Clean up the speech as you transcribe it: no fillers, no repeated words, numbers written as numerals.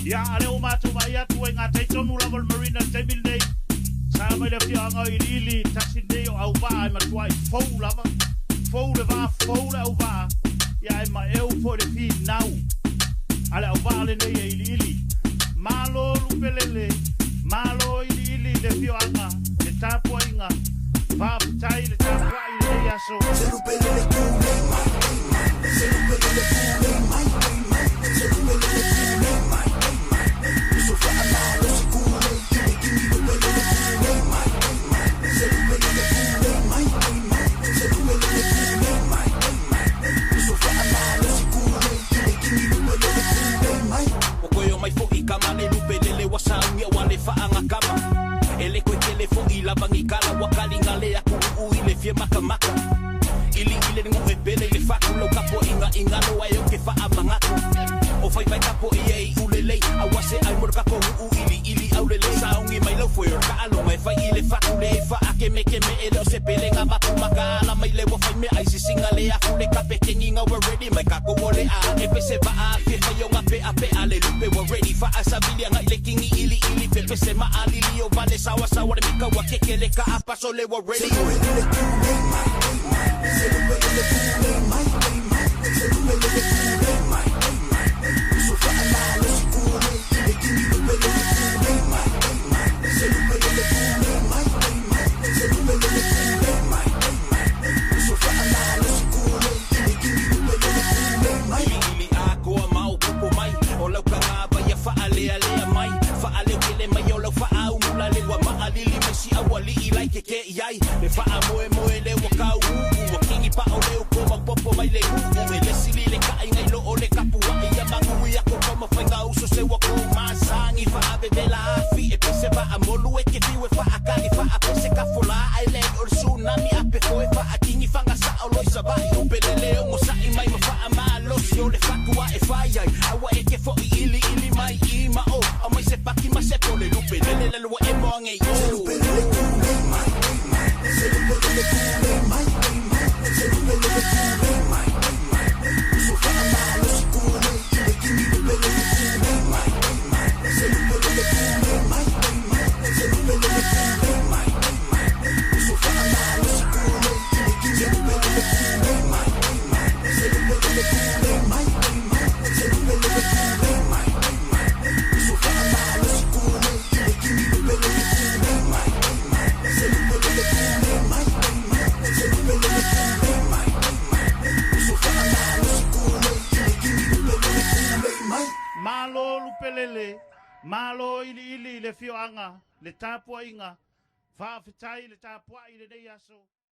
Ya ale o matu vai atu e ngā teitonu level marina table day. Sa mai le fianga i lili taxi day o au va e matuai fou lava. Fou le va fou le au va. Ya e ma eu fo le fi nau. Ale au va le nei e lili. Malo lupelele. Malo i lili le fianga. Le tapu inga. Va putai le tapu ai le aso. Se lupelele kulei mai. Se lupelele kulei mai. Se lupelele kulei mai. So fa malo si kulei. Kimi lupelele kulei mai. Se lupelele kulei mai. Se lupelele kulei mai. So fa malo si kulei. Kimi lupelele kulei mai. Okoyo mai fo I kama le lupelele wasaungia wale faanga kama. Ele koe tele fo I lavangi kala wakali ngale aku ui le fie maka maka. Ili ngu e pele le faku lau kapo inga no ai o ke faa mangatu. O fai vai kapo I ulelei awase ai mor kapo ili aulelei saungi mai lau foi ka alo mai fai I le faku le faa ke me ele o se pele nga matu maka ala mai le wo fai me ai si singa le aku le kape kenginga we ready mai kako ole a e pese va a fe fai o ngape ape ale lupe we ready fa asabilia ngai le kingi ili pepe se ma alili o vale sawa le mika wa kekele ka apa so le we ready. Me fa moe le wakau wa kingi pa o leo ko mapopo mai le me le sili le ka inga lo o le kapu wa ia mangu ia ko kama fanga uso se wa ko masangi fa ave vela fi e pese va amolu e ke fiwe fa akali fa apese ka fola ai le o tsunami ape ko e fa akingi fanga sa o lo isa va yo pelele o sa I mai ma fa amalo si o le fa ku e fa ia awa e ke fo ili mai I ma o a mai se paki ma se pole lupe le lo e mo ngai o Se lupelele kulei mai, se lupelele kulei mai, so fa malo si kulei, kimi lupelele kulei mai, se lupelele kulei mai, se lupelele kulei mai, so fa malo si kulei, kimi lupelele kulei mai, se lupelele kulei mai, se lupelele kulei mai, so fa malo si kulei, kimi lupelele kulei mai, se lupelele kulei mai. Malo lupelele, malo ili le fioanga, le tapua inga, fa fitai le tapua I le dei aso.